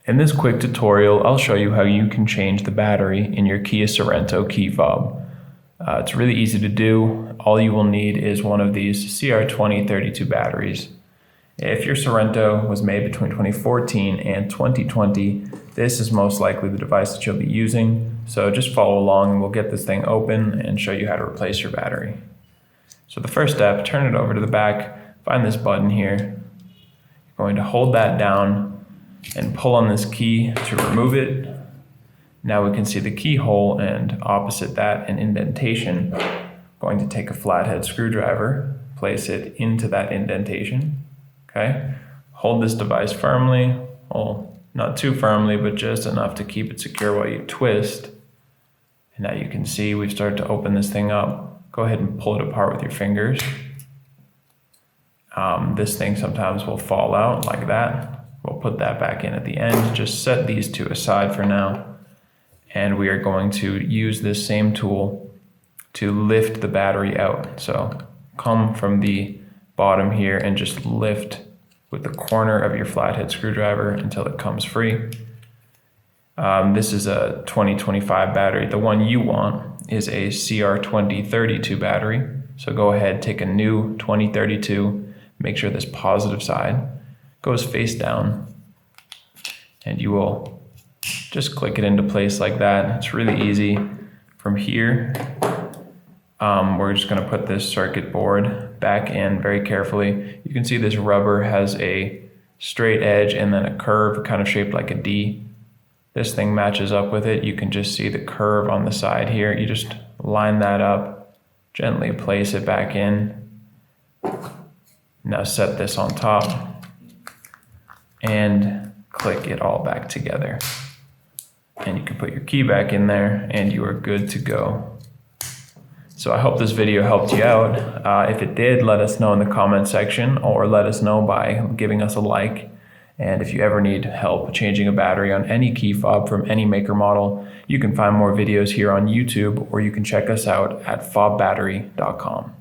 In this quick tutorial, I'll show you how you can change the battery in your Kia Sorento key fob. It's really easy to do. All you will need is one of these CR2032 batteries. If your Sorento was made between 2014 and 2020, this is most likely the device that you'll be using. So just follow along and we'll get this thing open and show you how to replace your battery. So the first step, turn it over to the back, find this button here. You're going to hold that down and pull on this key to remove it. Now we can see the keyhole, and opposite that an indentation. Going to take a flathead screwdriver, place it into that indentation. Okay, hold this device firmly, well, not too firmly, but just enough to keep it secure while you twist. And now you can see we've started to open this thing up. Go ahead and pull it apart with your fingers. This thing sometimes will fall out like that. We'll put that back in at the end. Just set these two aside for now. And we are going to use this same tool to lift the battery out. So come from the bottom here and just lift with the corner of your flathead screwdriver until it comes free. This is a 2025 battery. The one you want is a CR2032 battery. So go ahead, take a new 2032, make sure this positive side goes face down, and you will just click it into place like that. It's really easy. From here, we're just going to put this circuit board back in very carefully. You can see this rubber has a straight edge and then a curve kind of shaped like a D. This thing matches up with it. You can just see the curve on the side here. You just line that up, gently place it back in. Now set this on top and click it all back together. And you can put your key back in there and you are good to go. So I hope this video helped you out. If it did, let us know in the comment section, or let us know by giving us a like. And if you ever need help changing a battery on any key fob from any maker model, you can find more videos here on YouTube, or you can check us out at fobbattery.com.